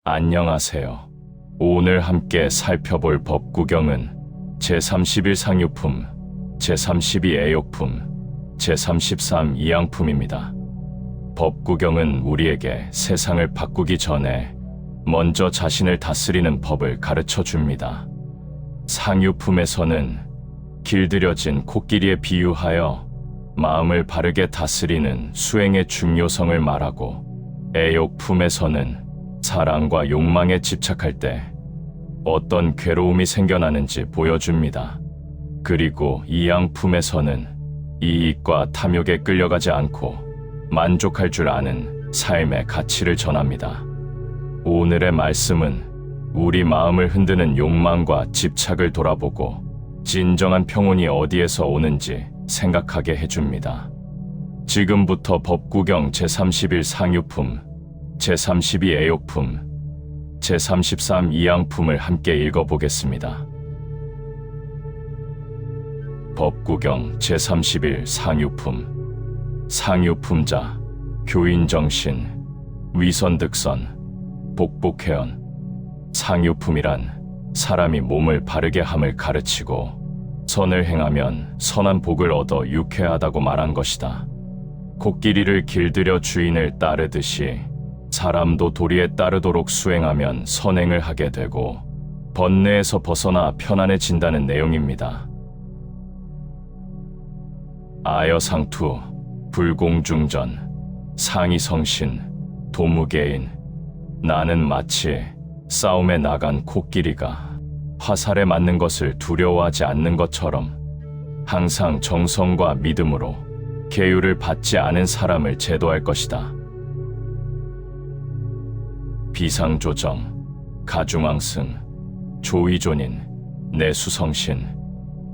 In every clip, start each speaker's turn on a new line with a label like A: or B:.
A: 안녕하세요. 오늘 함께 살펴볼 법구경은 제31 상유품, 제32 애욕품, 제33 이양품입니다. 법구경은 우리에게 세상을 바꾸기 전에 먼저 자신을 다스리는 법을 가르쳐 줍니다. 상유품에서는 길들여진 코끼리에 비유하여 마음을 바르게 다스리는 수행의 중요성을 말하고, 애욕품에서는 사랑과 욕망에 집착할 때 어떤 괴로움이 생겨나는지 보여줍니다. 그리고 이양품에서는 이익과 탐욕에 끌려가지 않고 만족할 줄 아는 삶의 가치를 전합니다. 오늘의 말씀은 우리 마음을 흔드는 욕망과 집착을 돌아보고 진정한 평온이 어디에서 오는지 생각하게 해줍니다. 지금부터 법구경 제31 상유품, 제32 애욕품, 제33 이양품을 함께 읽어보겠습니다. 법구경 제31 상유품. 상유품자, 교인정신, 위선득선, 복복회원. 상유품이란 사람이 몸을 바르게 함을 가르치고 선을 행하면 선한 복을 얻어 유쾌하다고 말한 것이다. 코끼리를 길들여 주인을 따르듯이 사람도 도리에 따르도록 수행하면 선행을 하게 되고 번뇌에서 벗어나 편안해진다는 내용입니다. 아여상투, 불공중전, 상이성신, 도무개인. 나는 마치 싸움에 나간 코끼리가 화살에 맞는 것을 두려워하지 않는 것처럼 항상 정성과 믿음으로 계율을 받지 않은 사람을 제도할 것이다. 비상조정, 가중왕승, 조의존인, 내수성신.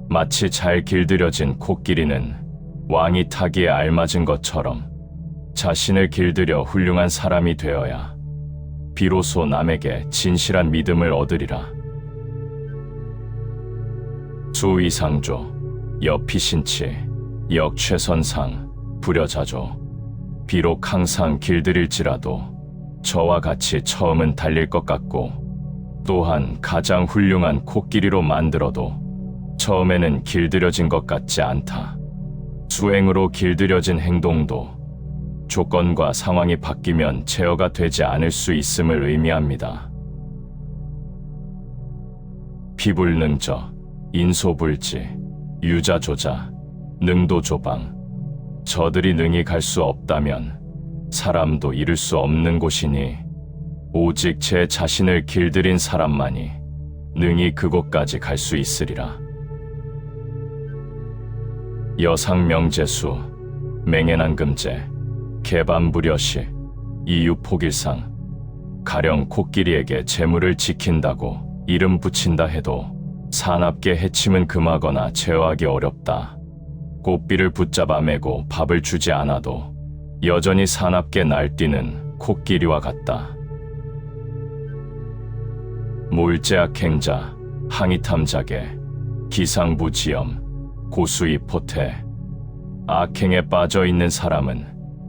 A: 마치 잘 길들여진 코끼리는 왕이 타기에 알맞은 것처럼 자신을 길들여 훌륭한 사람이 되어야 비로소 남에게 진실한 믿음을 얻으리라. 수의상조, 여피신치, 역최선상, 불여자조. 비록 항상 길들일지라도 저와 같이 처음은 달릴 것 같고 또한 가장 훌륭한 코끼리로 만들어도 처음에는 길들여진 것 같지 않다. 수행으로 길들여진 행동도 조건과 상황이 바뀌면 제어가 되지 않을 수 있음을 의미합니다. 피불능저, 인소불지, 유자조자, 능도조방. 저들이 능히 갈 수 없다면 사람도 이룰 수 없는 곳이니 오직 제 자신을 길들인 사람만이 능히 그곳까지 갈 수 있으리라. 여상명제수, 맹해난금제, 개반불여시, 이유폭일상. 가령 코끼리에게 재물을 지킨다고 이름 붙인다 해도 사납게 해침은 금하거나 제어하기 어렵다. 꽃비를 붙잡아 매고 밥을 주지 않아도 여전히 사납게 날뛰는 코끼리와 같다. 몰제악행자, 항이탐자계, 기상부지엄, 고수이포태. 악행에 빠져있는 사람은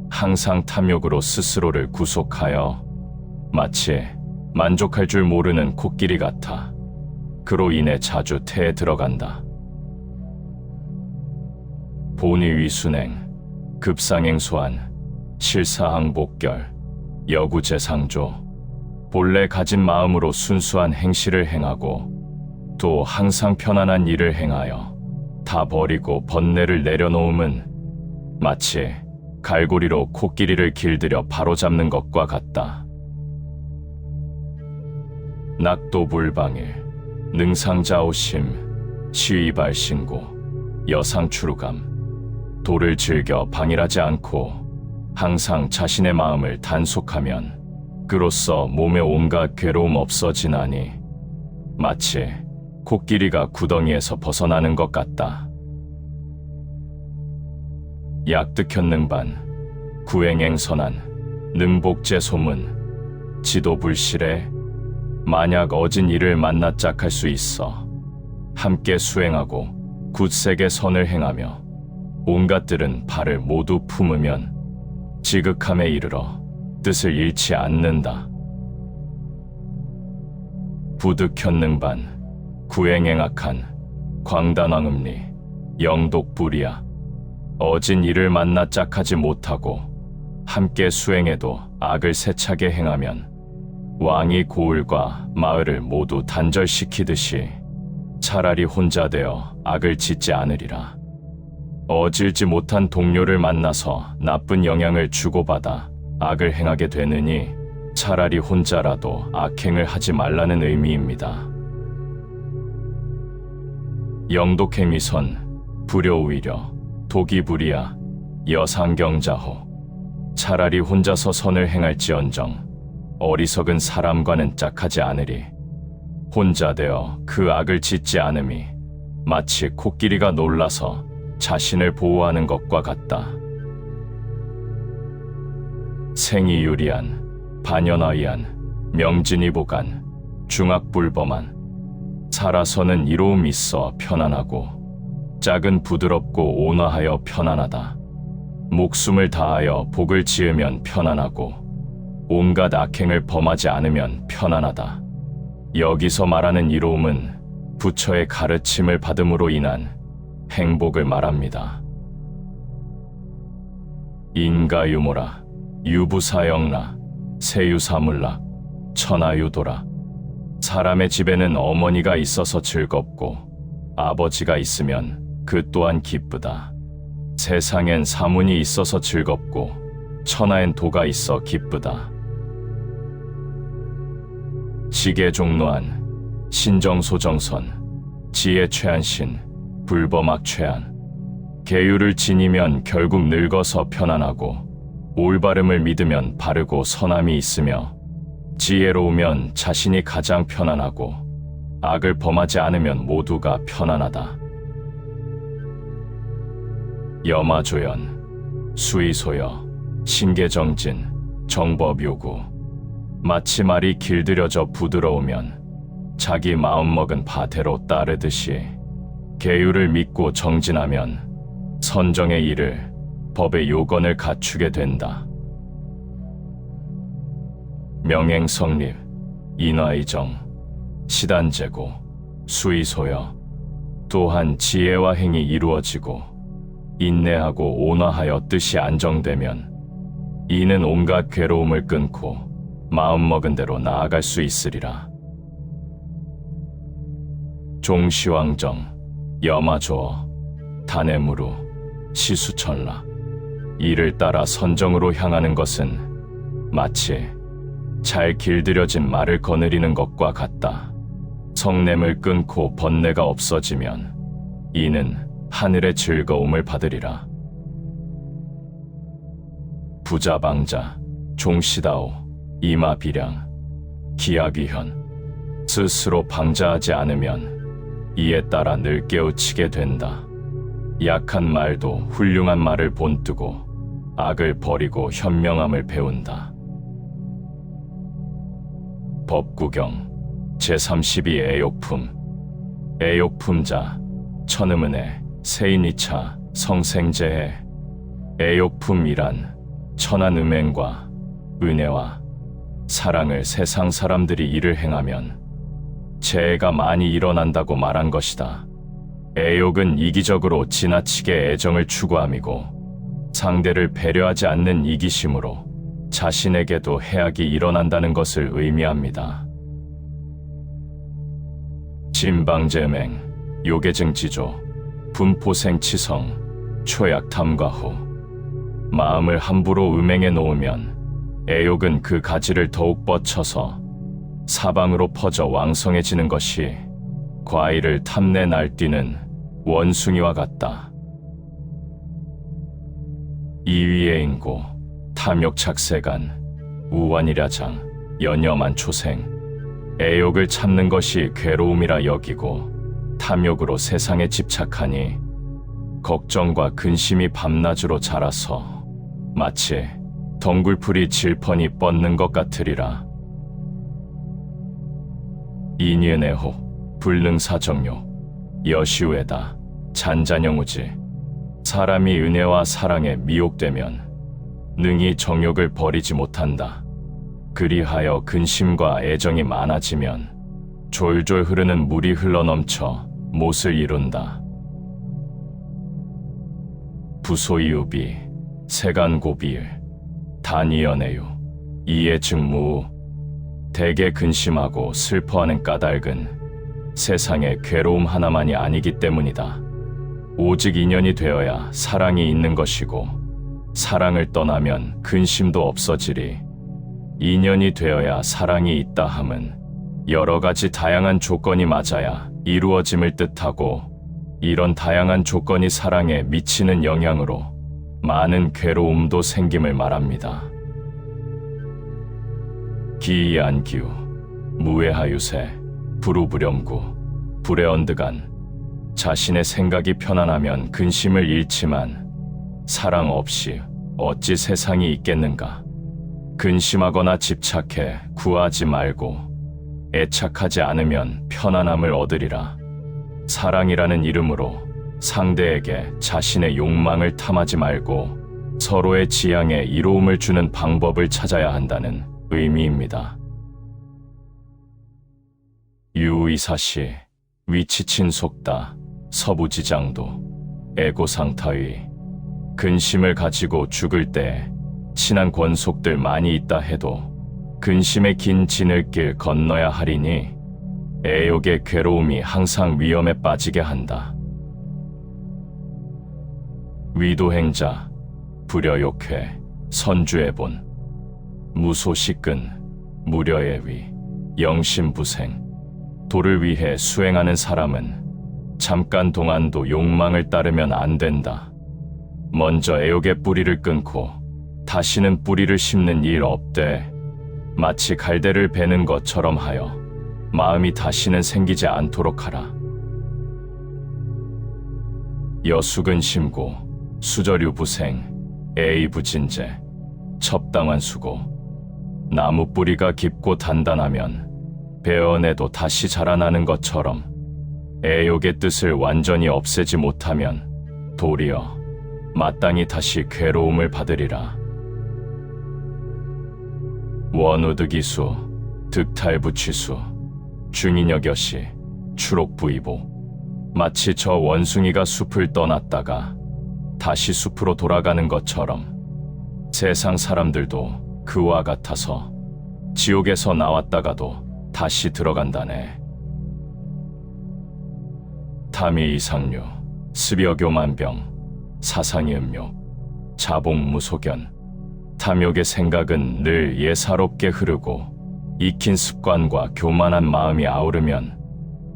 A: 항상 탐욕으로 스스로를 구속하여 마치 만족할 줄 모르는 코끼리 같아 그로 인해 자주 태에 들어간다. 본의위순행, 급상행소한, 실사항복결, 여구제상조. 본래 가진 마음으로 순수한 행실을 행하고 또 항상 편안한 일을 행하여 다 버리고 번뇌를 내려놓음은 마치 갈고리로 코끼리를 길들여 바로잡는 것과 같다. 낙도불방일, 능상자오심, 시위발신고, 여상추루감. 도를 즐겨 방일하지 않고 항상 자신의 마음을 단속하면 그로써 몸의 온갖 괴로움 없어지나니 마치 코끼리가 구덩이에서 벗어나는 것 같다. 약득현능반, 구행행선한, 능복제소문, 지도불실에. 만약 어진 이를 만나 짝할 수 있어 함께 수행하고 굳세게 선을 행하며 온갖들은 발을 모두 품으면 지극함에 이르러 뜻을 잃지 않는다. 부득현능반, 구행행악한, 광단왕음리, 영독불이야. 어진 이를 만나 짝하지 못하고 함께 수행해도 악을 세차게 행하면 왕이 고을과 마을을 모두 단절시키듯이 차라리 혼자 되어 악을 짓지 않으리라. 어질지 못한 동료를 만나서 나쁜 영향을 주고받아 악을 행하게 되느니 차라리 혼자라도 악행을 하지 말라는 의미입니다. 영독행위선 불효오히려 독이불이야 여상경자호. 차라리 혼자서 선을 행할지언정 어리석은 사람과는 짝하지 않으리. 혼자 되어 그 악을 짓지 않음이 마치 코끼리가 놀라서 자신을 보호하는 것과 같다. 생이유리한, 반연하이한, 명진이보간, 중악불범한. 살아서는 이로움 있어 편안하고 짝은 부드럽고 온화하여 편안하다. 목숨을 다하여 복을 지으면 편안하고 온갖 악행을 범하지 않으면 편안하다. 여기서 말하는 이로움은 부처의 가르침을 받음으로 인한 행복을 말합니다. 인가유모라, 유부사영라, 세유사물라, 천하유도라. 사람의 집에는 어머니가 있어서 즐겁고 아버지가 있으면 그 또한 기쁘다. 세상엔 사문이 있어서 즐겁고 천하엔 도가 있어 기쁘다. 지계종로한, 신정소정선, 지혜최한신, 불범악최한. 계율을 지니면 결국 늙어서 편안하고 올바름을 믿으면 바르고 선함이 있으며 지혜로우면 자신이 가장 편안하고 악을 범하지 않으면 모두가 편안하다. 여마조연, 수의소여, 신계정진, 정법요구. 마치 말이 길들여져 부드러우면 자기 마음먹은 바대로 따르듯이 계율을 믿고 정진하면 선정의 일을, 법의 요건을 갖추게 된다. 명행성립, 인화의정, 시단제고, 수의소여. 또한 지혜와 행이 이루어지고 인내하고 온화하여 뜻이 안정되면 이는 온갖 괴로움을 끊고 마음먹은 대로 나아갈 수 있으리라. 종시왕정, 여마조어, 단해무루, 시수천라. 이를 따라 선정으로 향하는 것은 마치 잘 길들여진 말을 거느리는 것과 같다. 성냄을 끊고 번뇌가 없어지면 이는 하늘의 즐거움을 받으리라. 부자방자, 종시다오, 이마비량, 기약위현. 스스로 방자하지 않으면 이에 따라 늘 깨우치게 된다. 약한 말도 훌륭한 말을 본뜨고 악을 버리고 현명함을 배운다. 법구경 제32 애욕품. 애욕품자 천음은혜 세인이차 성생제해. 애욕품이란 천한 음행과 은혜와 사랑을 세상 사람들이 이를 행하면 재해가 많이 일어난다고 말한 것이다. 애욕은 이기적으로 지나치게 애정을 추구함이고 상대를 배려하지 않는 이기심으로 자신에게도 해악이 일어난다는 것을 의미합니다. 진방제맹, 요괴증지조, 분포생치성, 초약탐과후. 마음을 함부로 음행해 놓으면 애욕은 그 가지를 더욱 뻗쳐서 사방으로 퍼져 왕성해지는 것이 과일을 탐내 날뛰는 원숭이와 같다. 이위의 인고, 탐욕착세간, 우완이라장, 연염한 초생. 애욕을 참는 것이 괴로움이라 여기고 탐욕으로 세상에 집착하니 걱정과 근심이 밤낮으로 자라서 마치 덩굴풀이 질펀이 뻗는 것 같으리라. 인예내호, 불능사정요, 여시우에다, 잔잔영우지. 사람이 은혜와 사랑에 미혹되면 능히 정욕을 버리지 못한다. 그리하여 근심과 애정이 많아지면 졸졸 흐르는 물이 흘러넘쳐 못을 이룬다. 부소이우비, 세간고비일, 단이연애유, 이해증무우, 대개 근심하고 슬퍼하는 까닭은 세상에 괴로움 하나만이 아니기 때문이다. 오직 인연이 되어야 사랑이 있는 것이고, 사랑을 떠나면 근심도 없어지리. 인연이 되어야 사랑이 있다 함은 여러 가지 다양한 조건이 맞아야 이루어짐을 뜻하고, 이런 다양한 조건이 사랑에 미치는 영향으로 많은 괴로움도 생김을 말합니다. 기이안기우, 무해하유세, 부루부렴구, 불에언드간. 자신의 생각이 편안하면 근심을 잃지만 사랑 없이 어찌 세상이 있겠는가. 근심하거나 집착해 구하지 말고 애착하지 않으면 편안함을 얻으리라. 사랑이라는 이름으로 상대에게 자신의 욕망을 탐하지 말고 서로의 지향에 이로움을 주는 방법을 찾아야 한다는 의미입니다. 유의사시, 위치친 속다, 서부지장도, 애고상타의. 근심을 가지고 죽을 때 친한 권속들 많이 있다 해도 근심의 긴 지늘길 건너야 하리니 애욕의 괴로움이 항상 위험에 빠지게 한다. 위도행자, 불여욕회, 선주의본, 무소식근, 무려의 위, 영심부생. 도를 위해 수행하는 사람은 잠깐 동안도 욕망을 따르면 안 된다. 먼저 애욕의 뿌리를 끊고 다시는 뿌리를 심는 일 없되, 마치 갈대를 베는 것처럼 하여 마음이 다시는 생기지 않도록 하라. 여수근 심고, 수저류 부생, 애이부진제, 첩당한 수고. 나무 뿌리가 깊고 단단하면 베어내도 다시 자라나는 것처럼 애욕의 뜻을 완전히 없애지 못하면 도리어 마땅히 다시 괴로움을 받으리라. 원우득이수, 득탈부취수, 중인여겨시, 추록부이보. 마치 저 원숭이가 숲을 떠났다가 다시 숲으로 돌아가는 것처럼 세상 사람들도 그와 같아서 지옥에서 나왔다가도 다시 들어간다네. 탐이 이상류, 습여교만병, 사상이 음욕, 자복무소견. 탐욕의 생각은 늘 예사롭게 흐르고 익힌 습관과 교만한 마음이 아우르면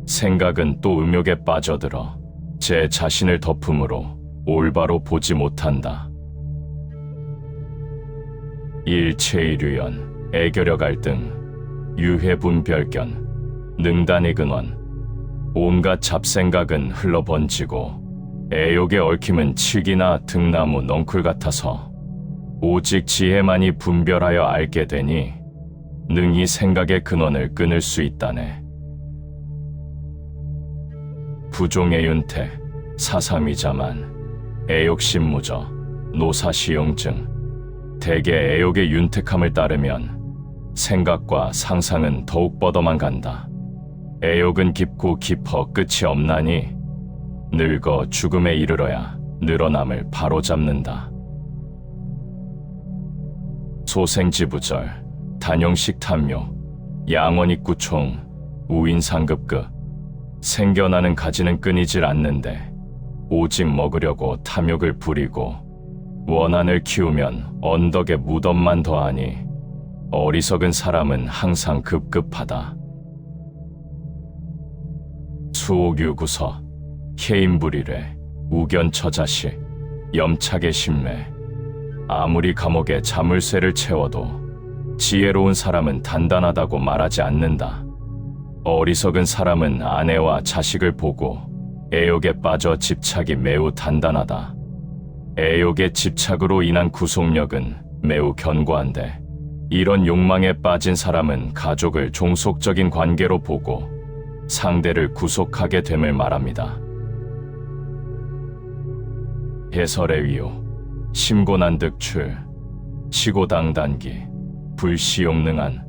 A: 생각은 또 음욕에 빠져들어 제 자신을 덮음으로 올바로 보지 못한다. 일체의류연, 애결여 갈등, 유해분별견, 능단의 근원. 온갖 잡생각은 흘러번지고 애욕의 얽힘은 칡이나 등나무 넝쿨 같아서 오직 지혜만이 분별하여 알게 되니 능히 생각의 근원을 끊을 수 있다네. 부종의 윤택, 사삼이자만, 애욕심무저, 노사시용증. 대개 애욕의 윤택함을 따르면 생각과 상상은 더욱 뻗어만 간다. 애욕은 깊고 깊어 끝이 없나니 늙어 죽음에 이르러야 늘어남을 바로잡는다. 소생지부절, 단용식 탐욕, 양원익구총, 우인상급극. 생겨나는 가지는 끊이질 않는데 오직 먹으려고 탐욕을 부리고 원한을 키우면 언덕에 무덤만 더하니 어리석은 사람은 항상 급급하다. 수옥유구서, 해임불이래, 우견처자시, 염착의 심례. 아무리 감옥에 자물쇠를 채워도 지혜로운 사람은 단단하다고 말하지 않는다. 어리석은 사람은 아내와 자식을 보고 애욕에 빠져 집착이 매우 단단하다. 애욕의 집착으로 인한 구속력은 매우 견고한데 이런 욕망에 빠진 사람은 가족을 종속적인 관계로 보고 상대를 구속하게 됨을 말합니다. 해설의 위요, 심고난득출, 치고당단기, 불시용능한.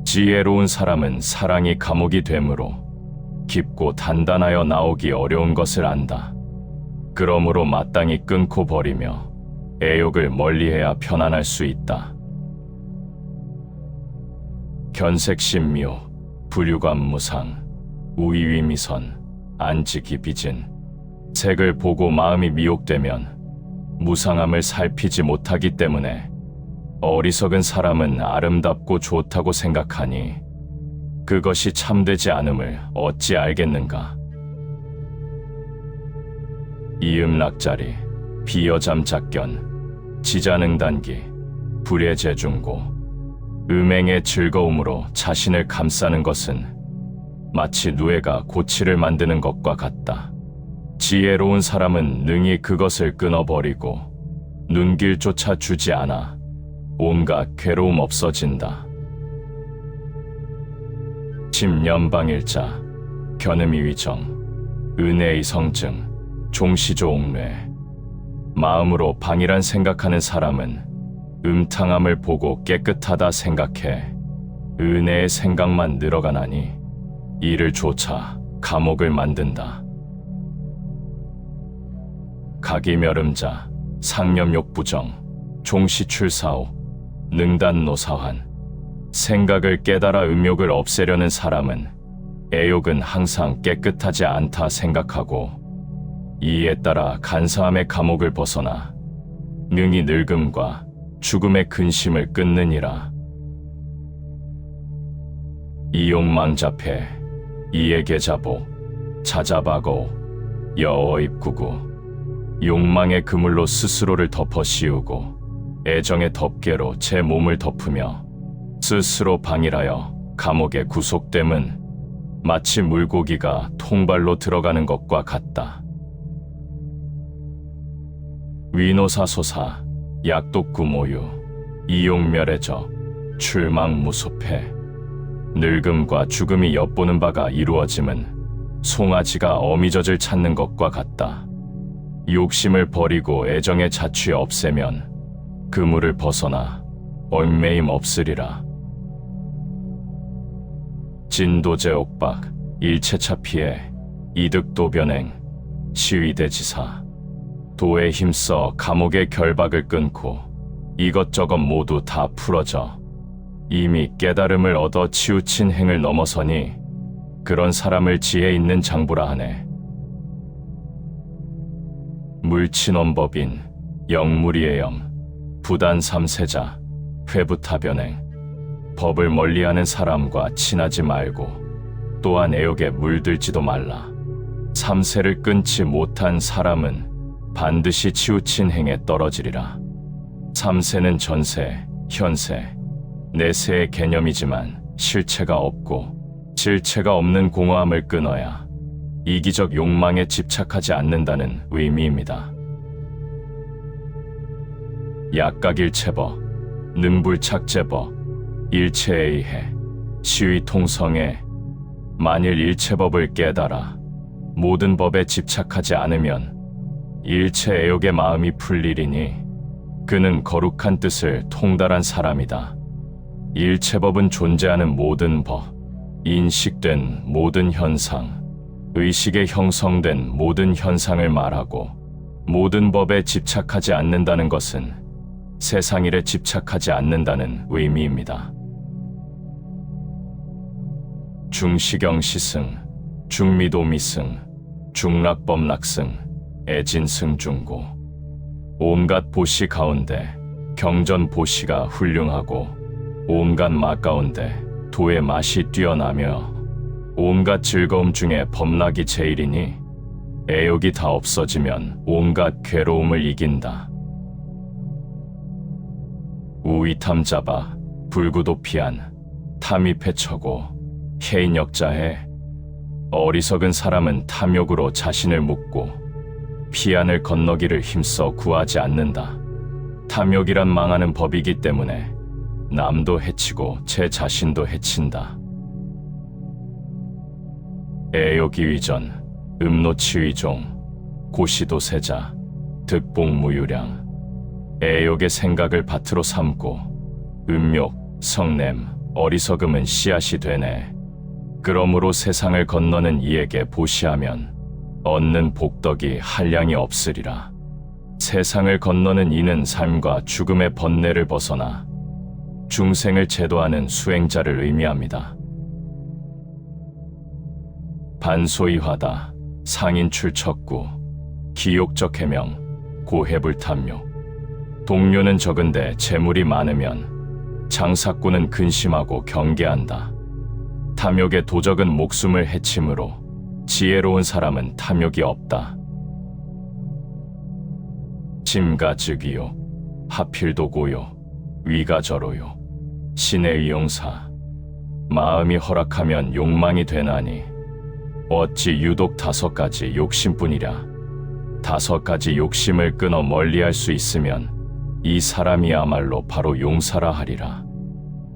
A: 지혜로운 사람은 사랑이 감옥이 되므로 깊고 단단하여 나오기 어려운 것을 안다. 그러므로 마땅히 끊고 버리며 애욕을 멀리해야 편안할 수 있다. 견색신묘, 불유관무상, 우위위미선, 안지기비진. 색을 보고 마음이 미혹되면 무상함을 살피지 못하기 때문에 어리석은 사람은 아름답고 좋다고 생각하니 그것이 참되지 않음을 어찌 알겠는가. 이음락자리, 비여잠작견, 지자능단기, 불예제중고. 음행의 즐거움으로 자신을 감싸는 것은 마치 누에가 고치를 만드는 것과 같다. 지혜로운 사람은 능히 그것을 끊어버리고 눈길조차 주지 않아 온갖 괴로움 없어진다. 침연방일자, 견음이위정, 은혜의 성증, 종시조옥뇌. 마음으로 방이란 생각하는 사람은 음탕함을 보고 깨끗하다 생각해 은혜의 생각만 늘어가나니 이를 조차 감옥을 만든다. 각이멸음자, 상념욕부정, 종시출사오, 능단노사환. 생각을 깨달아 음욕을 없애려는 사람은 애욕은 항상 깨끗하지 않다 생각하고 이에 따라 간사함의 감옥을 벗어나 능히 늙음과 죽음의 근심을 끊느니라. 이욕망자패, 이에게자보, 자자바고, 여어입구구. 욕망의 그물로 스스로를 덮어 씌우고 애정의 덮개로 제 몸을 덮으며 스스로 방일하여 감옥에 구속됨은 마치 물고기가 통발로 들어가는 것과 같다. 위노사소사, 약독구모유, 이용멸해져, 출망무소패. 늙음과 죽음이 엿보는 바가 이루어짐은 송아지가 어미젖을 찾는 것과 같다. 욕심을 버리고 애정의 자취 없애면 그물을 벗어나 얽매임 없으리라. 진도제옥박, 일체차 피해, 이득도변행, 시위대지사. 도에 힘써 감옥의 결박을 끊고 이것저것 모두 다 풀어져 이미 깨달음을 얻어 치우친 행을 넘어서니 그런 사람을 지혜 있는 장부라 하네. 물친원법인, 영무리의 영, 부단 삼세자, 회부타변행. 법을 멀리하는 사람과 친하지 말고 또한 애욕에 물들지도 말라. 삼세를 끊지 못한 사람은 반드시 치우친 행에 떨어지리라. 삼세는 전세, 현세, 내세의 개념이지만 실체가 없고 질체가 없는 공허함을 끊어야 이기적 욕망에 집착하지 않는다는 의미입니다. 약각일체버, 능불착제버, 일체의해, 시위통성에. 만일 일체법을 깨달아 모든 법에 집착하지 않으면 일체 애욕의 마음이 풀리리니 그는 거룩한 뜻을 통달한 사람이다. 일체법은 존재하는 모든 법, 인식된 모든 현상, 의식에 형성된 모든 현상을 말하고 모든 법에 집착하지 않는다는 것은 세상일에 집착하지 않는다는 의미입니다. 중시경시승, 중미도미승, 중락법락승, 애진승중고. 온갖 보시 가운데 경전 보시가 훌륭하고 온갖 맛 가운데 도의 맛이 뛰어나며 온갖 즐거움 중에 법락이 제일이니 애욕이 다 없어지면 온갖 괴로움을 이긴다. 우이탐자바, 불구도피한, 탐입해처고, 해인역자해. 어리석은 사람은 탐욕으로 자신을 묶고 피안을 건너기를 힘써 구하지 않는다. 탐욕이란 망하는 법이기 때문에 남도 해치고 제 자신도 해친다. 애욕이위전, 음노치위종, 고시도세자, 득봉무유량. 애욕의 생각을 밭으로 삼고 음욕, 성냄, 어리석음은 씨앗이 되네. 그러므로 세상을 건너는 이에게 보시하면 얻는 복덕이 한량이 없으리라. 세상을 건너는 이는 삶과 죽음의 번뇌를 벗어나 중생을 제도하는 수행자를 의미합니다. 반소이화다, 상인출척구, 기욕적 해명, 고해불탐욕. 동료는 적은데 재물이 많으면 장사꾼은 근심하고 경계한다. 탐욕의 도적은 목숨을 해치므로 지혜로운 사람은 탐욕이 없다. 짐가즉이요, 하필도 고요, 위가 저로요, 신의 의용사. 마음이 허락하면 욕망이 되나니 어찌 유독 5가지 욕심뿐이랴. 5가지 욕심을 끊어 멀리할 수 있으면 이 사람이야말로 바로 용사라 하리라.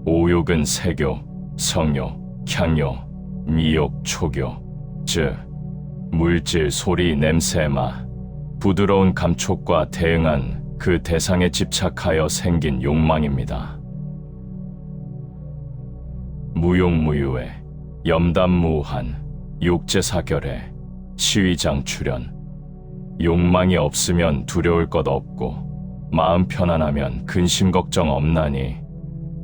A: 오욕은 색욕, 성욕, 향욕, 미욕, 촉욕, 즉 물질, 소리, 냄새, 맛, 부드러운 감촉과 대응한 그 대상에 집착하여 생긴 욕망입니다. 무용무유해, 염담무한, 욕제사결해, 시위장출현. 욕망이 없으면 두려울 것 없고 마음 편안하면 근심 걱정 없나니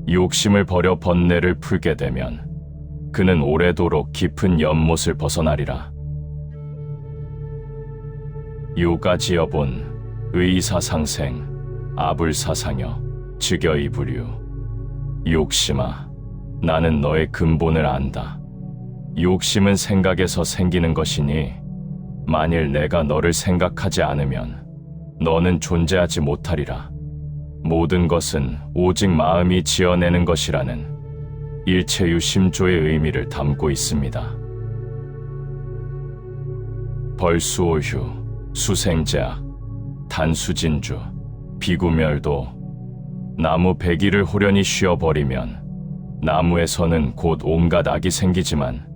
A: 욕심을 버려 번뇌를 풀게 되면 그는 오래도록 깊은 연못을 벗어나리라. 요가지어본 의사상생, 아불사상여, 즉여이불유. 욕심아, 나는 너의 근본을 안다. 욕심은 생각에서 생기는 것이니 만일 내가 너를 생각하지 않으면 너는 존재하지 못하리라. 모든 것은 오직 마음이 지어내는 것이라는 일체유 심조의 의미를 담고 있습니다. 벌수오휴, 수생제악, 단수진주, 비구멸도. 나무 100일을 호련히 쉬어버리면 나무에서는 곧 온갖 악이 생기지만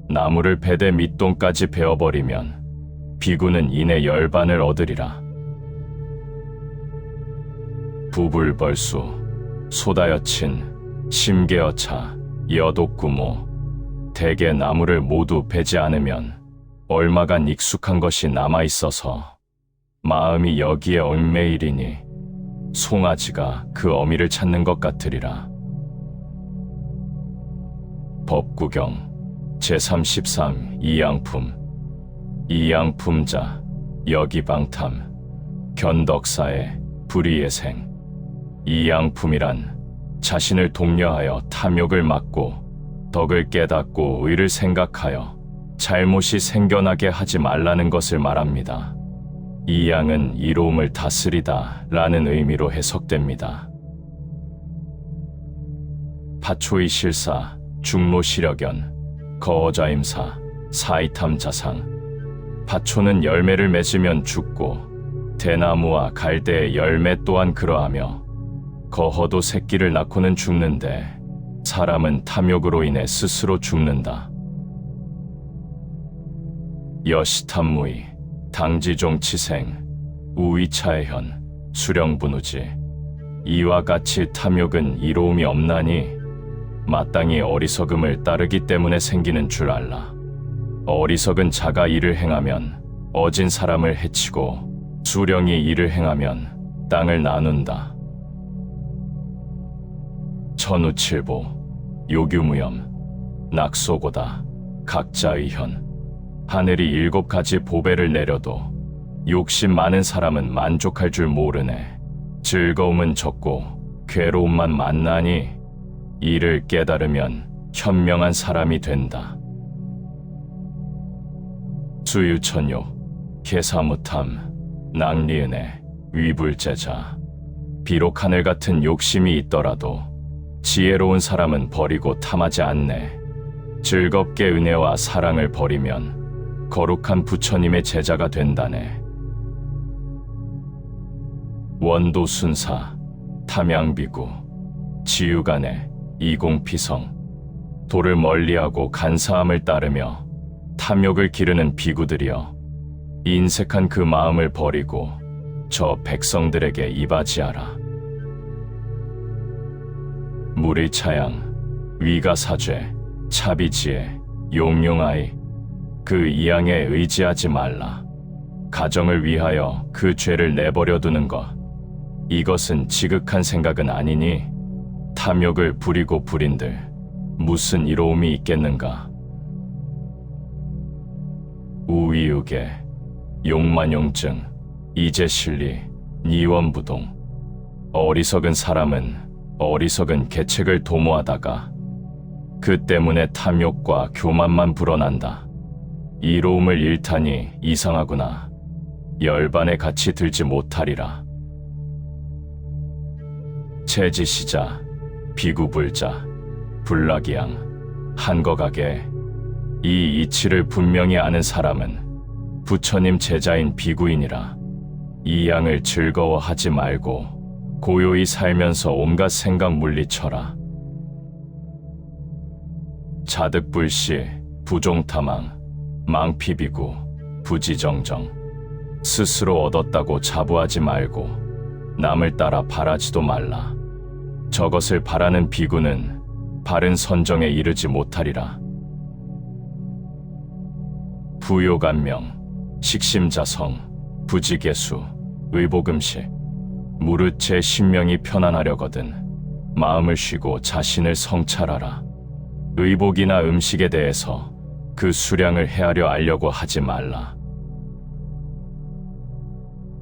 A: 나무를 배대 밑동까지 베어버리면 비구는 이내 열반을 얻으리라. 부불벌수, 소다여친, 심계여차, 여독구모. 대개 나무를 모두 베지 않으면 얼마간 익숙한 것이 남아있어서 마음이 여기에 얽매이리니 송아지가 그 어미를 찾는 것 같으리라. 법구경 제33 이양품. 이양품자, 여기방탐, 견덕사의 불의예생. 이양품이란 자신을 독려하여 탐욕을 막고 덕을 깨닫고 의를 생각하여 잘못이 생겨나게 하지 말라는 것을 말합니다. 이양은 이로움을 다스리다 라는 의미로 해석됩니다. 파초의 실사, 중로시력연, 거어자임사, 사이탐자상. 파초는 열매를 맺으면 죽고 대나무와 갈대의 열매 또한 그러하며 거허도 새끼를 낳고는 죽는데 사람은 탐욕으로 인해 스스로 죽는다. 여시탐무이, 당지종치생, 우위차해현, 수령분우지. 이와 같이 탐욕은 이로움이 없나니 마땅히 어리석음을 따르기 때문에 생기는 줄 알라. 어리석은 자가 이를 행하면 어진 사람을 해치고 수령이 이를 행하면 땅을 나눈다. 천우칠보, 요규무염, 낙소고다, 각자의현. 하늘이 7가지 보배를 내려도 욕심 많은 사람은 만족할 줄 모르네. 즐거움은 적고 괴로움만 만나니 이를 깨달으면 현명한 사람이 된다. 수유천욕, 개사무탐, 낭리은혜, 위불제자. 비록 하늘 같은 욕심이 있더라도 지혜로운 사람은 버리고 탐하지 않네. 즐겁게 은혜와 사랑을 버리면 거룩한 부처님의 제자가 된다네. 원도순사, 탐양비구, 지유간에, 이공피성. 도를 멀리하고 간사함을 따르며 탐욕을 기르는 비구들이여, 인색한 그 마음을 버리고 저 백성들에게 이바지하라. 물의 차양, 위가 사죄, 차비지혜, 용용하이. 그 이양에 의지하지 말라. 가정을 위하여 그 죄를 내버려 두는 것. 이것은 지극한 생각은 아니니 탐욕을 부리고 부린들 무슨 이로움이 있겠는가. 우위우계, 용만용증, 이제실리, 니원부동. 어리석은 사람은 어리석은 계책을 도모하다가 그 때문에 탐욕과 교만만 불어난다. 이로움을 잃다니 이상하구나. 열반에 같이 들지 못하리라. 체지시자, 비구불자, 불락이양, 한거가게. 이 이치를 분명히 아는 사람은 부처님 제자인 비구인이라. 이 양을 즐거워하지 말고 고요히 살면서 온갖 생각 물리쳐라. 자득불시, 부종타망, 망피비구, 부지정정. 스스로 얻었다고 자부하지 말고 남을 따라 바라지도 말라. 저것을 바라는 비구는 바른 선정에 이르지 못하리라. 부요간명, 식심자성, 부지개수, 의복음식. 무릇 제 신명이 편안하려거든 마음을 쉬고 자신을 성찰하라. 의복이나 음식에 대해서 그 수량을 헤아려 알려고 하지 말라.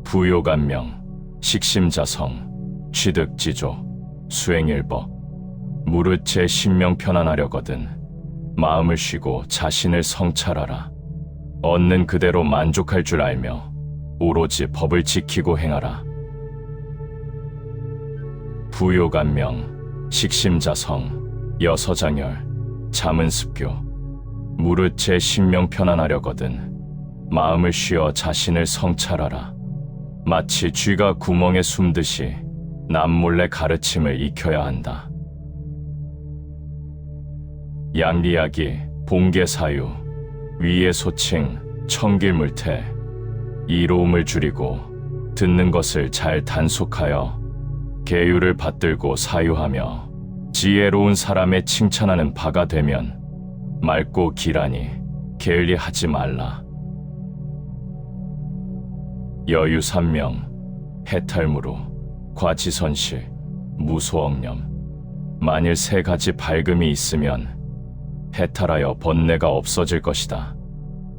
A: 부요간명, 식심자성, 취득지조, 수행일법. 무릇 제 신명 편안하려거든 마음을 쉬고 자신을 성찰하라. 얻는 그대로 만족할 줄 알며 오로지 법을 지키고 행하라. 부요간명, 식심자성, 여서장열, 잠은습교. 무릇 제 신명 편안하려거든 마음을 쉬어 자신을 성찰하라. 마치 쥐가 구멍에 숨듯이 남몰래 가르침을 익혀야 한다. 양리야기, 봉계사유, 위의 소칭, 청길물태. 이로움을 줄이고 듣는 것을 잘 단속하여 계율을 받들고 사유하며 지혜로운 사람의 칭찬하는 바가 되면 맑고 기라니 게을리하지 말라. 여유삼명, 해탈무루, 과지선실, 무소억념. 만일 세 가지 밝음이 있으면 해탈하여 번뇌가 없어질 것이다.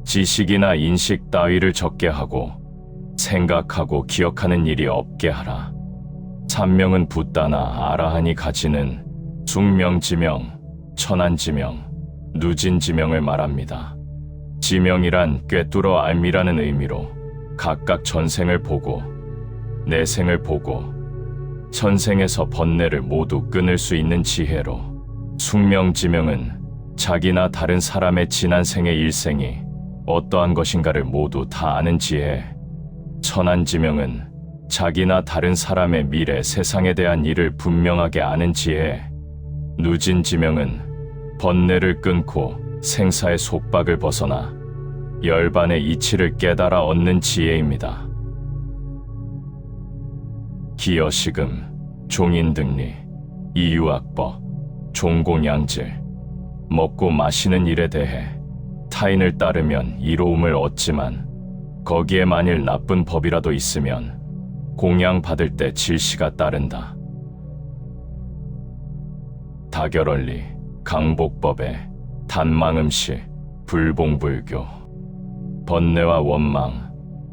A: 지식이나 인식 따위를 적게 하고 생각하고 기억하는 일이 없게 하라. 삼명은 붓다나 아라한이 가지는 숙명지명, 천안지명, 누진지명을 말합니다. 지명이란 꿰뚫어 알미라는 의미로 각각 전생을 보고 내생을 보고 천생에서 번뇌를 모두 끊을 수 있는 지혜로, 숙명지명은 자기나 다른 사람의 지난 생의 일생이 어떠한 것인가를 모두 다 아는 지혜, 천안지명은 자기나 다른 사람의 미래 세상에 대한 일을 분명하게 아는 지혜, 누진지명은 번뇌를 끊고 생사의 속박을 벗어나 열반의 이치를 깨달아 얻는 지혜입니다. 기여식음, 종인등리, 이유악법, 종공양질. 먹고 마시는 일에 대해 타인을 따르면 이로움을 얻지만 거기에 만일 나쁜 법이라도 있으면 공양받을 때 질시가 따른다. 다결언리, 강복법에, 단망음시, 불봉불교. 번뇌와 원망,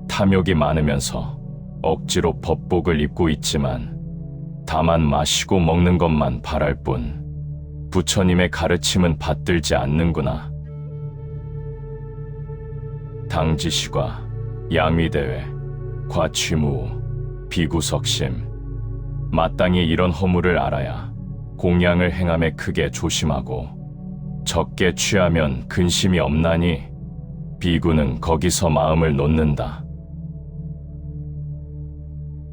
A: 탐욕이 많으면서 억지로 법복을 입고 있지만 다만 마시고 먹는 것만 바랄 뿐 부처님의 가르침은 받들지 않는구나. 당지시과, 양위대회, 과취무우, 비구석심. 마땅히 이런 허물을 알아야 공양을 행함에 크게 조심하고 적게 취하면 근심이 없나니 비구는 거기서 마음을 놓는다.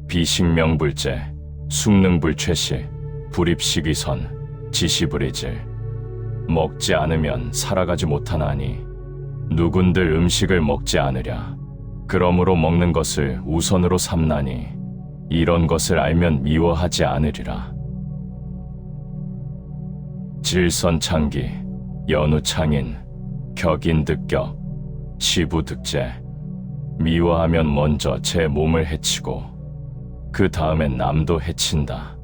A: 비식명불제, 숙능불최시, 불입식위선, 지시불이질. 먹지 않으면 살아가지 못하나니 누군들 음식을 먹지 않으랴. 그러므로 먹는 것을 우선으로 삼나니 이런 것을 알면 미워하지 않으리라. 질선창기, 연우창인, 격인득격, 시부득제. 미워하면 먼저 제 몸을 해치고 그 다음엔 남도 해친다.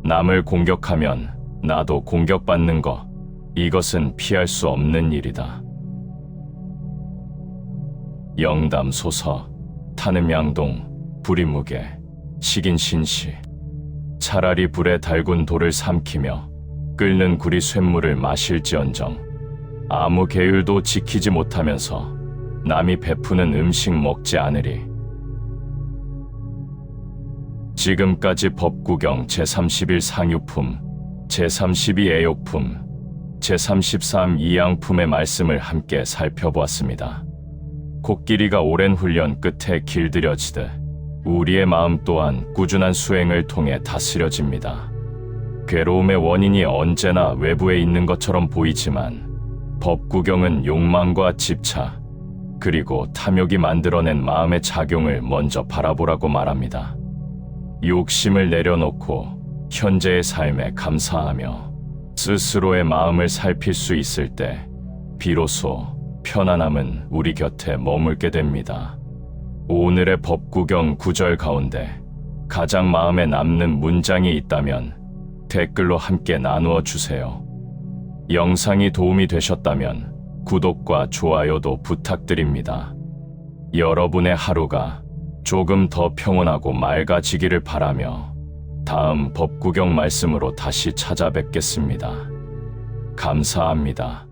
A: 남을 공격하면 나도 공격받는 거, 이것은 피할 수 없는 일이다. 영담소서, 타늠양동, 불이무게, 식인신시. 차라리 불에 달군 돌을 삼키며 끓는 구리 쇳물을 마실지언정 아무 계율도 지키지 못하면서 남이 베푸는 음식 먹지 않으리. 지금까지 법구경 제31 상유품, 제32 애욕품, 제33 이양품의 말씀을 함께 살펴보았습니다. 코끼리가 오랜 훈련 끝에 길들여지듯 우리의 마음 또한 꾸준한 수행을 통해 다스려집니다. 괴로움의 원인이 언제나 외부에 있는 것처럼 보이지만 법구경은 욕망과 집착, 그리고 탐욕이 만들어낸 마음의 작용을 먼저 바라보라고 말합니다. 욕심을 내려놓고 현재의 삶에 감사하며 스스로의 마음을 살필 수 있을 때 비로소 편안함은 우리 곁에 머물게 됩니다. 오늘의 법구경 구절 가운데 가장 마음에 남는 문장이 있다면 댓글로 함께 나누어 주세요. 영상이 도움이 되셨다면 구독과 좋아요도 부탁드립니다. 여러분의 하루가 조금 더 평온하고 맑아지기를 바라며 다음 법구경 말씀으로 다시 찾아뵙겠습니다. 감사합니다.